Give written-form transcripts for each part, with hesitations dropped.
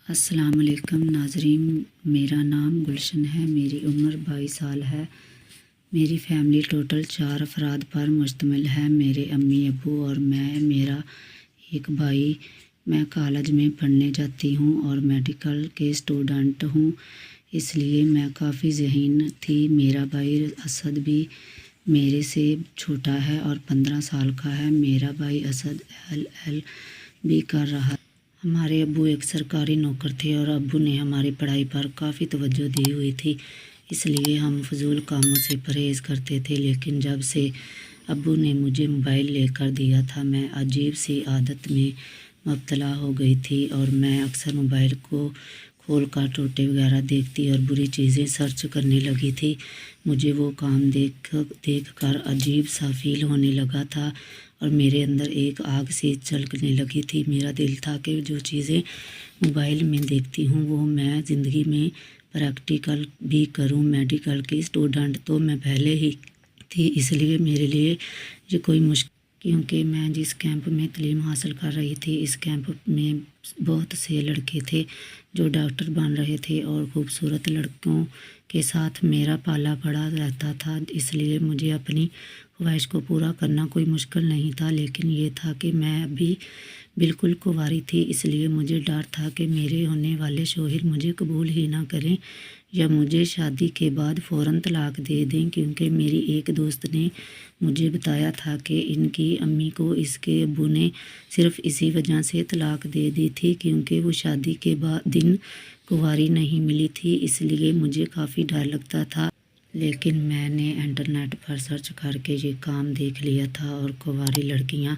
السلام علیکم ناظرین، میرا نام گلشن ہے، میری عمر 22 سال ہے۔ میری فیملی ٹوٹل 4 افراد پر مشتمل ہے، میرے امی ابو اور میں، میرا ایک بھائی۔ میں کالج میں پڑھنے جاتی ہوں اور میڈیکل کے اسٹوڈنٹ ہوں، اس لیے میں کافی ذہین تھی۔ میرا بھائی اسد بھی میرے سے چھوٹا ہے اور 15 سال کا ہے۔ میرا بھائی اسد LL.B کر رہا ہے۔ ہمارے ابو ایک سرکاری نوکر تھے اور ابو نے ہماری پڑھائی پر کافی توجہ دی ہوئی تھی، اس لیے ہم فضول کاموں سے پرہیز کرتے تھے۔ لیکن جب سے ابو نے مجھے موبائل لے کر دیا تھا، میں عجیب سی عادت میں مبتلا ہو گئی تھی اور میں اکثر موبائل کو کھول کر ٹوٹے وغیرہ دیکھتی اور بری چیزیں سرچ کرنے لگی تھی۔ مجھے وہ کام دیکھ کر عجیب سا فیل ہونے لگا تھا اور میرے اندر ایک آگ سی چلکنے لگی تھی۔ میرا دل تھا کہ جو چیزیں موبائل میں دیکھتی ہوں وہ میں زندگی میں پریکٹیکل بھی کروں۔ میڈیکل کی اسٹوڈنٹ تو میں پہلے ہی تھی، اس لیے میرے لیے یہ کوئی مشکل، کیونکہ میں جس کیمپ میں تعلیم حاصل کر رہی تھی، اس کیمپ میں بہت سے لڑکے تھے جو ڈاکٹر بن رہے تھے اور خوبصورت لڑکوں کے ساتھ میرا پالا پڑا رہتا تھا، اس لیے مجھے اپنی خواہش کو پورا کرنا کوئی مشکل نہیں تھا۔ لیکن یہ تھا کہ میں ابھی بالکل کنواری تھی، اس لیے مجھے ڈر تھا کہ میرے ہونے والے شوہر مجھے قبول ہی نہ کریں یا مجھے شادی کے بعد فوراً طلاق دے دیں، کیونکہ میری ایک دوست نے مجھے بتایا تھا کہ ان کی امی کو اس کے ابو نے صرف اسی وجہ سے طلاق دے دی تھی کیونکہ وہ شادی کے دن کنواری نہیں ملی تھی۔ اس لیے مجھے کافی ڈر لگتا تھا، لیکن میں نے انٹرنیٹ پر سرچ کر کے یہ کام دیکھ لیا تھا اور کنواری لڑکیاں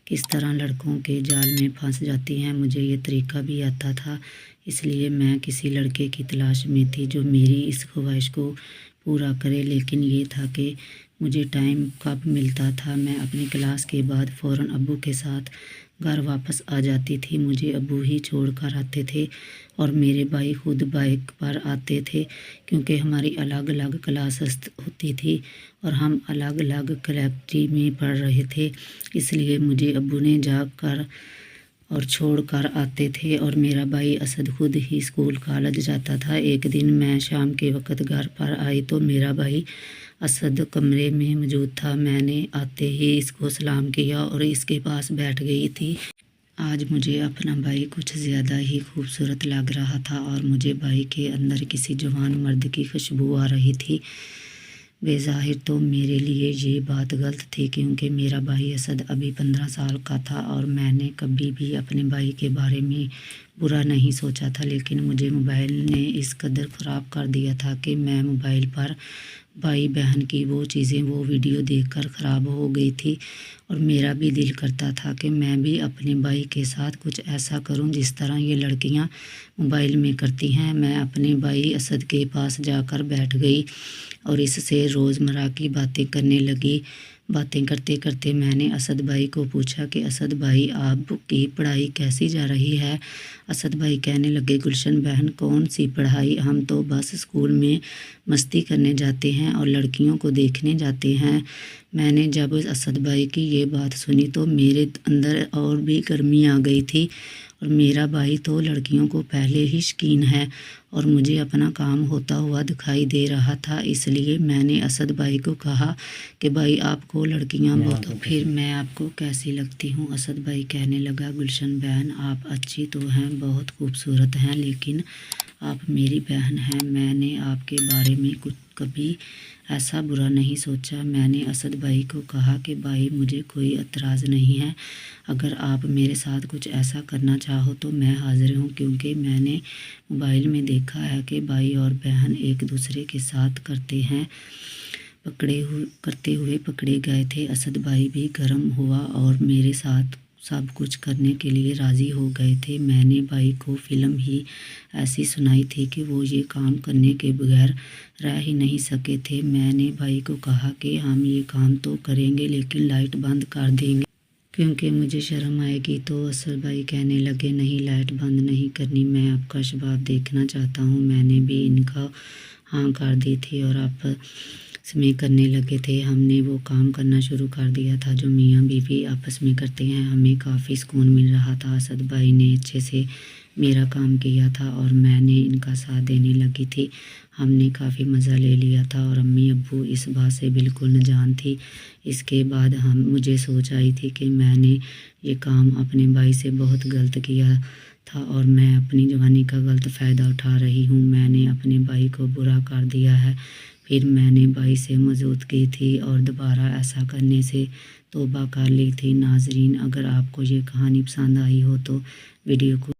کس طرح لڑکوں کے جال میں پھنس جاتی ہیں، مجھے یہ طریقہ بھی آتا تھا۔ اس لیے میں کسی لڑکے کی تلاش میں تھی جو میری اس خواہش کو پورا کرے۔ لیکن یہ تھا کہ مجھے ٹائم کب ملتا تھا، میں اپنی کلاس کے بعد فوراً ابو کے ساتھ گھر واپس آ جاتی تھی۔ مجھے ابو ہی چھوڑ کر آتے تھے اور میرے بھائی خود بائک پر آتے تھے، کیونکہ ہماری الگ الگ کلاسز ہوتی تھی اور ہم الگ الگ کلیکٹری میں پڑھ رہے تھے، اس لیے مجھے ابو نے جا کر اور چھوڑ کر آتے تھے اور میرا بھائی اسد خود ہی اسکول کالج جاتا تھا۔ ایک دن میں شام کے وقت گھر پر آئی تو میرا بھائی اسد کمرے میں موجود تھا۔ میں نے آتے ہی اس کو سلام کیا اور اس کے پاس بیٹھ گئی تھی۔ آج مجھے اپنا بھائی کچھ زیادہ ہی خوبصورت لگ رہا تھا اور مجھے بھائی کے اندر کسی جوان مرد کی خوشبو آ رہی تھی۔ بظاہر تو میرے لیے یہ بات غلط تھی کیونکہ میرا بھائی اسد ابھی 15 سال کا تھا اور میں نے کبھی بھی اپنے بھائی کے بارے میں برا نہیں سوچا تھا، لیکن مجھے موبائل نے اس قدر خراب کر دیا تھا کہ میں موبائل پر بھائی بہن کی وہ ویڈیو دیکھ کر خراب ہو گئی تھی اور میرا بھی دل کرتا تھا کہ میں بھی اپنے بھائی کے ساتھ کچھ ایسا کروں جس طرح یہ لڑکیاں موبائل میں کرتی ہیں۔ میں اپنے بھائی اسد کے پاس جا کر بیٹھ گئی اور اس سے روزمرہ کی باتیں کرنے لگی۔ باتیں کرتے کرتے میں نے اسد بھائی کو پوچھا کہ اسد بھائی، آپ کی پڑھائی کیسی جا رہی ہے؟ اسد بھائی کہنے لگے، گلشن بہن، کون سی پڑھائی، ہم تو بس اسکول میں مستی کرنے جاتے ہیں اور لڑکیوں کو دیکھنے جاتے ہیں۔ میں نے جب اسد بھائی کی یہ بات سنی تو میرے اندر اور بھی گرمی آ گئی تھی، اور میرا بھائی تو لڑکیوں کو پہلے ہی شوقین ہے اور مجھے اپنا کام ہوتا ہوا دکھائی دے رہا تھا۔ اس لیے میں نے اسد بھائی کو کہا کہ بھائی، آپ کو لڑکیاں بہت، پھر میں آپ کو کیسی لگتی ہوں؟ اسد بھائی کہنے لگا، گلشن بہن، آپ اچھی تو ہیں، بہت خوبصورت ہیں، لیکن آپ میری بہن ہیں، میں نے آپ کے بارے میں کبھی ایسا برا نہیں سوچا۔ میں نے اسد بھائی کو کہا کہ بھائی، مجھے کوئی اعتراض نہیں ہے، اگر آپ میرے ساتھ کچھ ایسا کرنا چاہو تو میں حاضر ہوں، کیونکہ میں نے موبائل میں دیکھا ہے کہ بھائی اور بہن ایک دوسرے کے ساتھ کرتے ہوئے پکڑے گئے تھے۔ اسد بھائی بھی گرم ہوا اور میرے ساتھ سب کچھ کرنے کے لیے راضی ہو گئے تھے۔ میں نے بھائی کو فلم ہی ایسی سنائی تھی کہ وہ یہ کام کرنے کے بغیر رہ ہی نہیں سکے تھے۔ میں نے بھائی کو کہا کہ ہم یہ کام تو کریں گے لیکن لائٹ بند کر دیں گے کیونکہ مجھے شرم آئے گی۔ تو اسد بھائی کہنے لگے، نہیں، لائٹ بند نہیں کرنی، میں آپ کا شباب دیکھنا چاہتا ہوں۔ میں نے بھی ان کا ہاں کر دی تھی اور آپس میں کرنے لگے تھے۔ ہم نے وہ کام کرنا شروع کر دیا تھا جو میاں بیوی آپس میں کرتے ہیں۔ ہمیں کافی سکون مل رہا تھا۔ اسد بھائی نے اچھے سے میرا کام کیا تھا اور میں نے ان کا ساتھ دینے لگی تھی۔ ہم نے کافی مزہ لے لیا تھا اور امی ابو اس بات سے بالکل نہ جان تھی۔ اس کے بعد مجھے سوچ آئی تھی کہ میں نے یہ کام اپنے بھائی سے بہت غلط کیا تھا اور میں اپنی جوانی کا غلط فائدہ اٹھا رہی ہوں۔ میں نے اپنے بھائی کو برا کر دیا ہے۔ پھر میں نے بھائی سے معذرت کی تھی اور دوبارہ ایسا کرنے سے توبہ کر لی تھی۔ ناظرین، اگر آپ کو یہ کہانی پسند آئی ہو تو ویڈیو کو